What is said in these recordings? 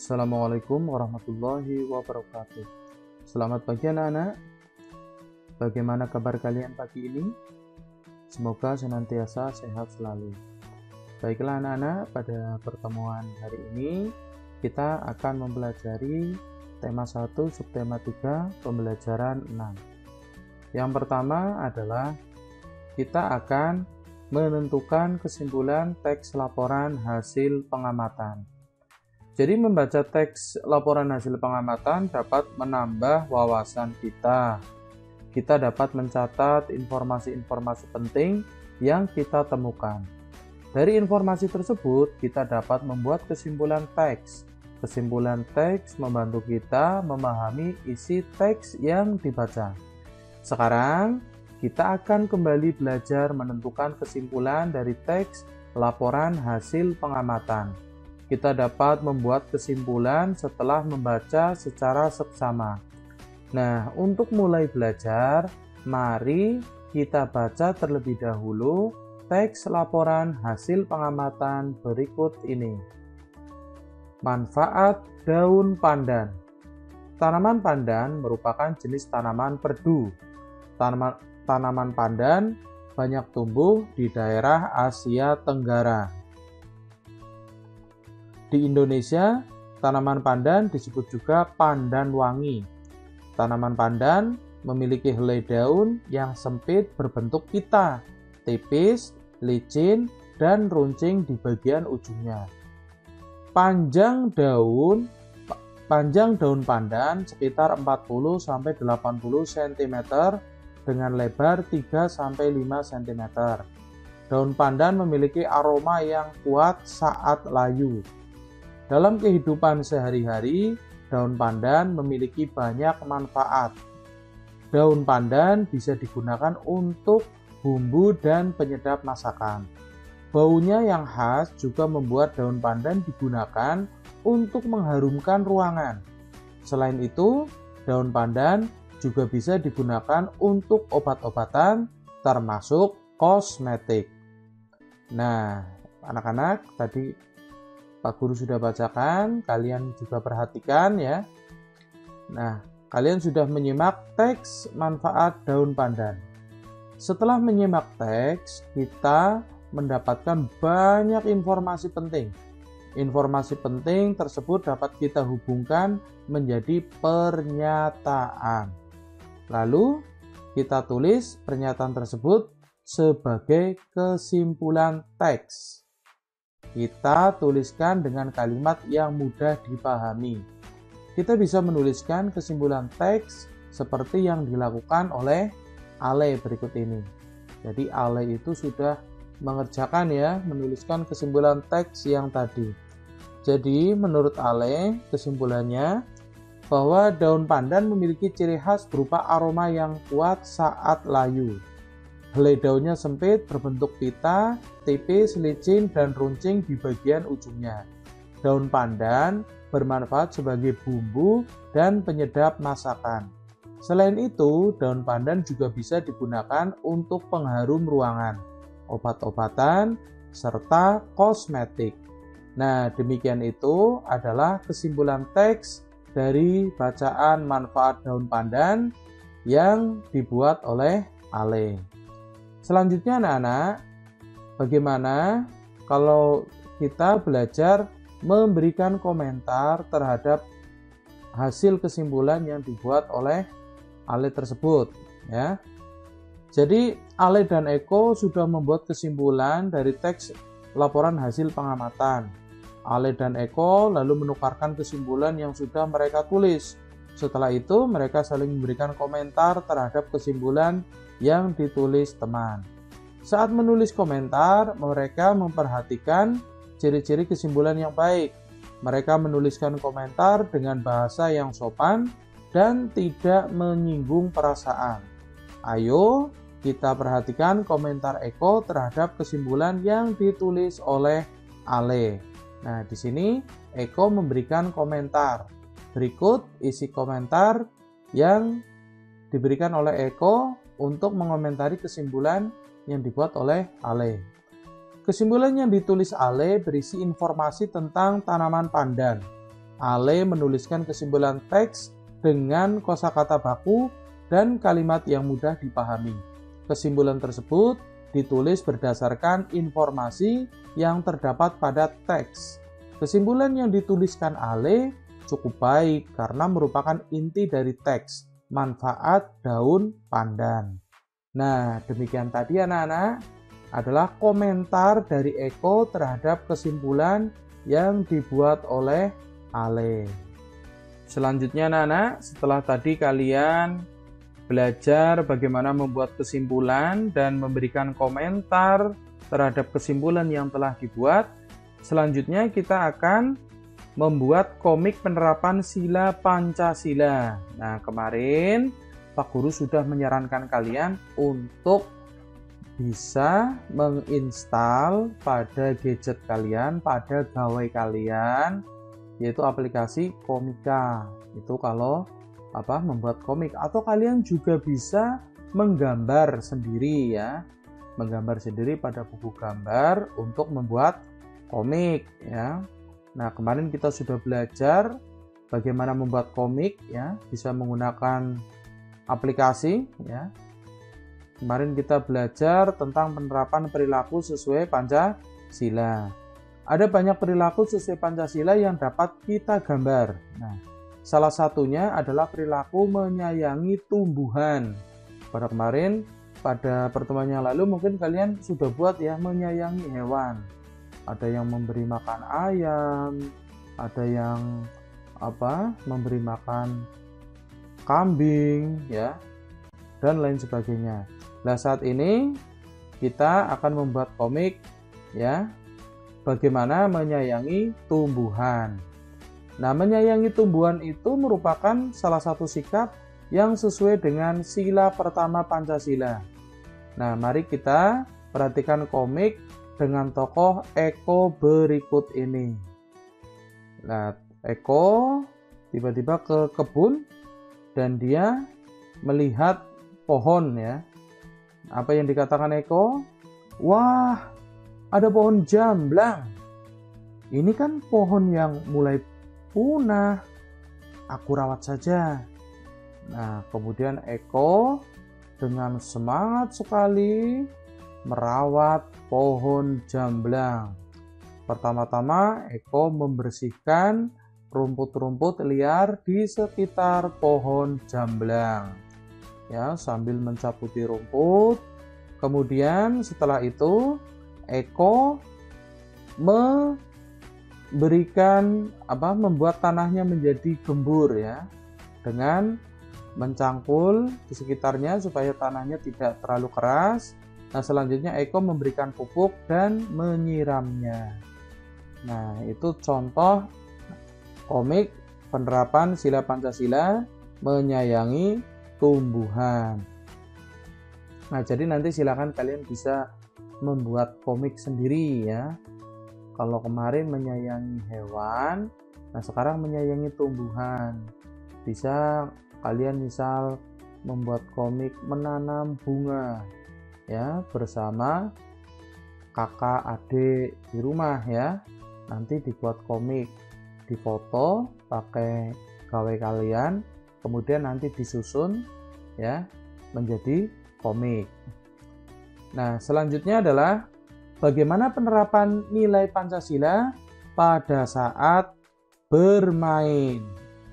Assalamualaikum warahmatullahi wabarakatuh. Selamat pagi anak-anak. Bagaimana kabar kalian pagi ini? Semoga senantiasa sehat selalu. Baiklah anak-anak, pada pertemuan hari ini kita akan mempelajari tema 1 subtema 3 pembelajaran 6. Yang pertama adalah kita akan menentukan kesimpulan teks laporan hasil pengamatan. Jadi membaca teks laporan hasil pengamatan dapat menambah wawasan kita. Kita dapat mencatat informasi-informasi penting yang kita temukan. Dari informasi tersebut, kita dapat membuat kesimpulan teks. Kesimpulan teks membantu kita memahami isi teks yang dibaca. Sekarang, kita akan kembali belajar menentukan kesimpulan dari teks laporan hasil pengamatan. Kita dapat membuat kesimpulan setelah membaca secara seksama. Nah, untuk mulai belajar, mari kita baca terlebih dahulu teks laporan hasil pengamatan berikut ini. Manfaat daun pandan. Tanaman pandan merupakan jenis tanaman perdu. Tanaman pandan banyak tumbuh di daerah Asia Tenggara. Di Indonesia, tanaman pandan disebut juga pandan wangi. Tanaman pandan memiliki helai daun yang sempit berbentuk pita, tipis, licin, dan runcing di bagian ujungnya. Panjang daun pandan sekitar 40-80 cm dengan lebar 3-5 cm. Daun pandan memiliki aroma yang kuat saat layu. Dalam kehidupan sehari-hari, daun pandan memiliki banyak manfaat. Daun pandan bisa digunakan untuk bumbu dan penyedap masakan. Baunya yang khas juga membuat daun pandan digunakan untuk mengharumkan ruangan. Selain itu, daun pandan juga bisa digunakan untuk obat-obatan, termasuk kosmetik. Nah, anak-anak, tadi Pak Guru sudah bacakan, kalian juga perhatikan ya. Nah, kalian sudah menyimak teks manfaat daun pandan. Setelah menyimak teks, kita mendapatkan banyak informasi penting. Informasi penting tersebut dapat kita hubungkan menjadi pernyataan. Lalu, kita tulis pernyataan tersebut sebagai kesimpulan teks. Kita tuliskan dengan kalimat yang mudah dipahami. Kita bisa menuliskan kesimpulan teks seperti yang dilakukan oleh Ale berikut ini. Jadi Ale itu sudah mengerjakan ya, menuliskan kesimpulan teks yang tadi. Jadi menurut Ale, kesimpulannya bahwa daun pandan memiliki ciri khas berupa aroma yang kuat saat layu. Helai daunnya sempit, berbentuk pita, tipis, licin, dan runcing di bagian ujungnya. Daun pandan bermanfaat sebagai bumbu dan penyedap masakan. Selain itu, daun pandan juga bisa digunakan untuk pengharum ruangan, obat-obatan, serta kosmetik. Nah, demikian itu adalah kesimpulan teks dari bacaan manfaat daun pandan yang dibuat oleh Ale. Selanjutnya anak-anak, bagaimana kalau kita belajar memberikan komentar terhadap hasil kesimpulan yang dibuat oleh Ale tersebut ya. Jadi Ale dan Eko sudah membuat kesimpulan dari teks laporan hasil pengamatan. Ale dan Eko lalu menukarkan kesimpulan yang sudah mereka tulis. Setelah itu mereka saling memberikan komentar terhadap kesimpulan yang ditulis teman. Saat menulis komentar, mereka memperhatikan ciri-ciri kesimpulan yang baik. Mereka menuliskan komentar dengan bahasa yang sopan dan tidak menyinggung perasaan. Ayo kita perhatikan komentar Eko terhadap kesimpulan yang ditulis oleh Ale. Nah, di sini Eko memberikan komentar. Berikut isi komentar yang diberikan oleh Eko untuk mengomentari kesimpulan yang dibuat oleh Ale. Kesimpulan yang ditulis Ale berisi informasi tentang tanaman pandan. Ale menuliskan kesimpulan teks dengan kosakata baku dan kalimat yang mudah dipahami. Kesimpulan tersebut ditulis berdasarkan informasi yang terdapat pada teks. Kesimpulan yang dituliskan Ale cukup baik karena merupakan inti dari teks, manfaat daun pandan. Nah, demikian tadi anak-anak adalah komentar dari Eko terhadap kesimpulan yang dibuat oleh Ale. Selanjutnya anak-anak, setelah tadi kalian belajar bagaimana membuat kesimpulan dan memberikan komentar terhadap kesimpulan yang telah dibuat, selanjutnya kita akan membuat komik penerapan sila Pancasila. Nah, kemarin Pak Guru sudah menyarankan kalian untuk bisa menginstal pada gadget kalian, pada gawai kalian, yaitu aplikasi Komika. Itu kalau membuat komik, atau kalian juga bisa menggambar sendiri ya. Menggambar sendiri pada buku gambar untuk membuat komik ya. Nah, kemarin kita sudah belajar bagaimana membuat komik ya, bisa menggunakan aplikasi ya. Kemarin kita belajar tentang penerapan perilaku sesuai Pancasila. Ada banyak perilaku sesuai Pancasila yang dapat kita gambar. Nah, salah satunya adalah perilaku menyayangi tumbuhan. Pada pertemuan yang lalu mungkin kalian sudah buat ya, menyayangi hewan. Ada yang memberi makan ayam, ada yang memberi makan kambing ya, dan lain sebagainya. Nah, saat ini kita akan membuat komik ya, bagaimana menyayangi tumbuhan. Nah, menyayangi tumbuhan itu merupakan salah satu sikap yang sesuai dengan sila pertama Pancasila. Nah, mari kita perhatikan komik dengan tokoh Eko berikut ini. Nah, Eko tiba-tiba ke kebun dan dia melihat pohon ya. Apa yang dikatakan Eko? Wah, ada pohon jamblang. Ini kan pohon yang mulai punah. Aku rawat saja. Nah, kemudian Eko dengan semangat sekali merawat pohon jamblang. Pertama-tama Eko membersihkan rumput-rumput liar di sekitar pohon jamblang. Ya, sambil mencabuti rumput. Kemudian setelah itu Eko membuat tanahnya menjadi gembur ya, dengan mencangkul di sekitarnya supaya tanahnya tidak terlalu keras. Nah, selanjutnya Eko memberikan pupuk dan menyiramnya. Nah, itu contoh komik penerapan sila Pancasila, menyayangi tumbuhan. Nah, jadi nanti silakan kalian bisa membuat komik sendiri ya. Kalau kemarin menyayangi hewan, nah sekarang menyayangi tumbuhan. Bisa kalian misal membuat komik menanam bunga ya, bersama kakak adik di rumah ya. Nanti dibuat komik, difoto pakai gawai kalian, kemudian nanti disusun ya menjadi komik. Nah, selanjutnya adalah bagaimana penerapan nilai Pancasila pada saat bermain.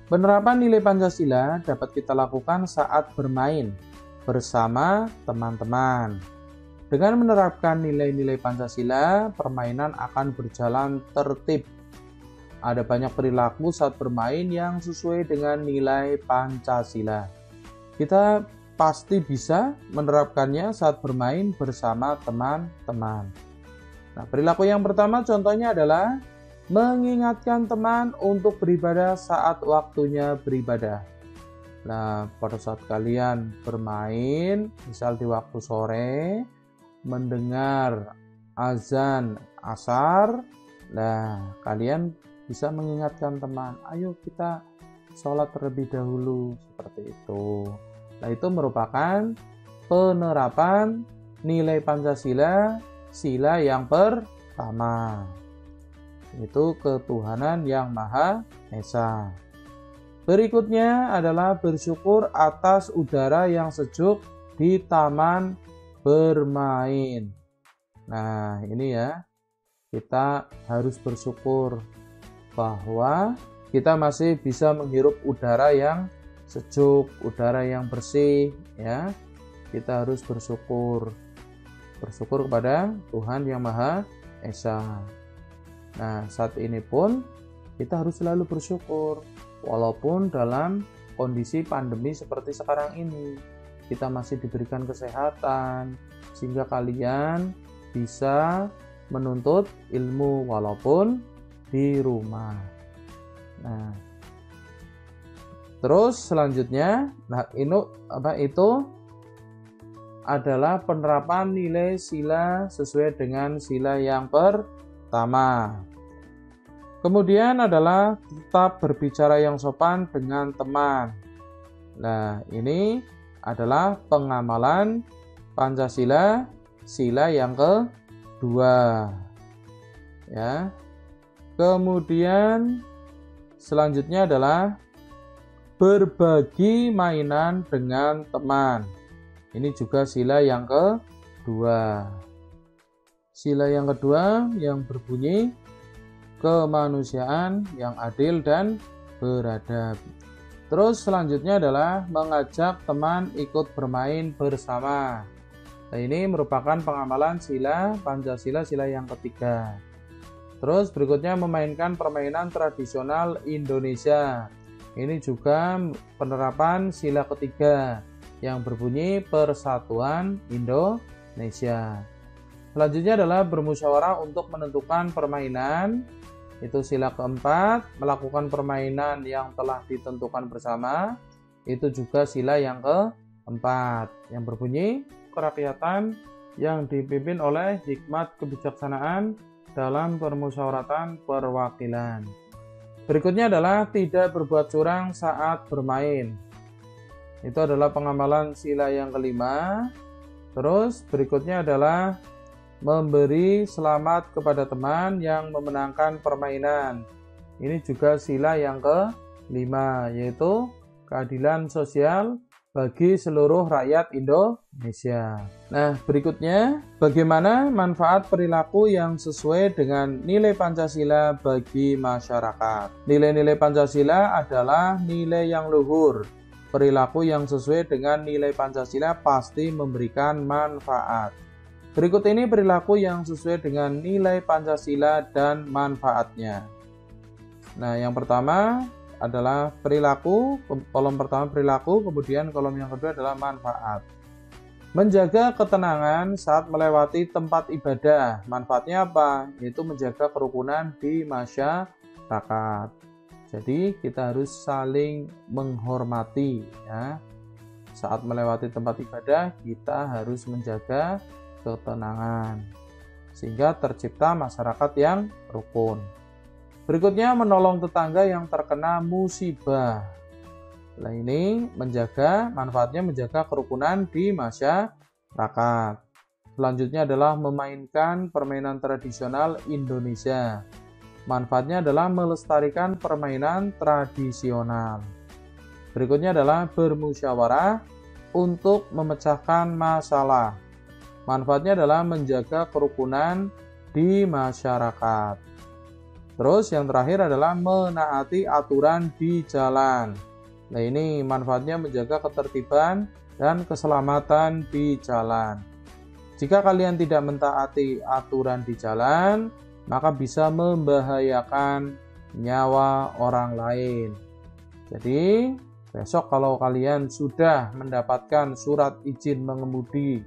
Penerapan nilai Pancasila dapat kita lakukan saat bermain bersama teman-teman. Dengan menerapkan nilai-nilai Pancasila, permainan akan berjalan tertib. Ada banyak perilaku saat bermain yang sesuai dengan nilai Pancasila. Kita pasti bisa menerapkannya saat bermain bersama teman-teman. Nah, perilaku yang pertama contohnya adalah mengingatkan teman untuk beribadah saat waktunya beribadah. Nah, pada saat kalian bermain, misal di waktu sore, mendengar azan asar, nah kalian bisa mengingatkan teman, ayo kita sholat terlebih dahulu, seperti itu. Nah, itu merupakan penerapan nilai Pancasila, sila yang pertama. Itu ketuhanan yang Maha Esa. Berikutnya adalah bersyukur atas udara yang sejuk di taman bermain. Nah, ini ya, kita harus bersyukur bahwa kita masih bisa menghirup udara yang sejuk, udara yang bersih ya. Kita harus bersyukur kepada Tuhan yang Maha Esa. Nah, saat ini pun kita harus selalu bersyukur walaupun dalam kondisi pandemi seperti sekarang ini. Kita masih diberikan kesehatan sehingga kalian bisa menuntut ilmu walaupun di rumah. Nah, terus selanjutnya, itu adalah penerapan nilai sila sesuai dengan sila yang pertama. Kemudian adalah tetap berbicara yang sopan dengan teman. Nah, ini adalah pengamalan Pancasila, sila yang kedua. Ya. Kemudian selanjutnya adalah berbagi mainan dengan teman. Ini juga sila yang kedua. Sila yang kedua yang berbunyi kemanusiaan yang adil dan beradab. Terus selanjutnya adalah mengajak teman ikut bermain bersama. Nah, ini merupakan pengamalan sila Pancasila, sila yang ketiga. Terus berikutnya memainkan permainan tradisional Indonesia. Ini juga penerapan sila ketiga yang berbunyi Persatuan Indonesia. Selanjutnya adalah bermusyawarah untuk menentukan permainan. Itu sila keempat, melakukan permainan yang telah ditentukan bersama. Itu juga sila yang keempat yang berbunyi kerakyatan yang dipimpin oleh hikmat kebijaksanaan dalam permusyawaratan perwakilan. Berikutnya adalah tidak berbuat curang saat bermain. Itu adalah pengamalan sila yang kelima. Terus berikutnya adalah memberi selamat kepada teman yang memenangkan permainan. Ini juga sila yang kelima, yaitu keadilan sosial bagi seluruh rakyat Indonesia. Nah, berikutnya bagaimana manfaat perilaku yang sesuai dengan nilai Pancasila bagi masyarakat. Nilai-nilai Pancasila adalah nilai yang luhur. Perilaku yang sesuai dengan nilai Pancasila pasti memberikan manfaat. Berikut ini perilaku yang sesuai dengan nilai Pancasila dan manfaatnya. Nah, yang pertama adalah perilaku, kolom pertama perilaku, kemudian kolom yang kedua adalah manfaat. Menjaga ketenangan saat melewati tempat ibadah. Manfaatnya apa? Yaitu menjaga kerukunan di masyarakat. Jadi kita harus saling menghormati ya. Saat melewati tempat ibadah kita harus menjaga ketenangan sehingga tercipta masyarakat yang rukun. Berikutnya menolong tetangga yang terkena musibah. Nah, ini manfaatnya menjaga kerukunan di masyarakat. Selanjutnya adalah memainkan permainan tradisional Indonesia. Manfaatnya adalah melestarikan permainan tradisional. Berikutnya adalah bermusyawarah untuk memecahkan masalah. Manfaatnya adalah menjaga kerukunan di masyarakat. Terus yang terakhir adalah menaati aturan di jalan. Nah, ini manfaatnya menjaga ketertiban dan keselamatan di jalan. Jika kalian tidak mentaati aturan di jalan, maka bisa membahayakan nyawa orang lain. Jadi, besok kalau kalian sudah mendapatkan surat izin mengemudi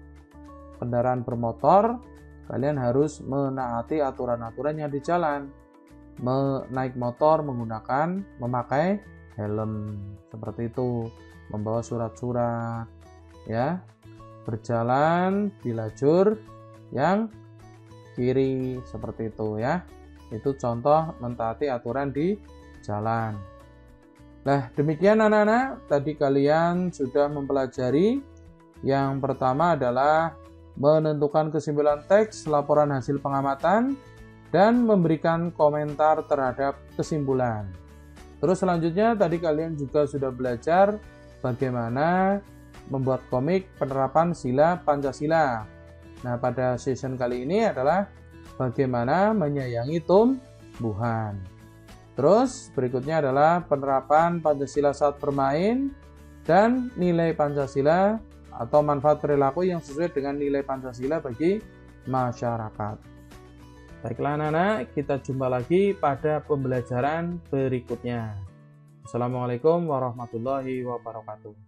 kendaraan bermotor, kalian harus menaati aturan-aturan yang di jalan. Naik motor memakai helm, seperti itu, membawa surat-surat, ya, berjalan di lajur yang kiri, seperti itu ya. Itu contoh mentaati aturan di jalan. Nah, demikian anak-anak, tadi kalian sudah mempelajari. Yang pertama adalah menentukan kesimpulan teks laporan hasil pengamatan. dan memberikan komentar terhadap kesimpulan. Terus selanjutnya tadi kalian juga sudah belajar bagaimana membuat komik penerapan sila Pancasila. Nah, pada session kali ini adalah bagaimana menyayangi tumbuhan. Terus berikutnya adalah penerapan Pancasila saat bermain dan nilai Pancasila atau manfaat perilaku yang sesuai dengan nilai Pancasila bagi masyarakat. Baiklah anak-anak, kita jumpa lagi pada pembelajaran berikutnya. Assalamualaikum warahmatullahi wabarakatuh.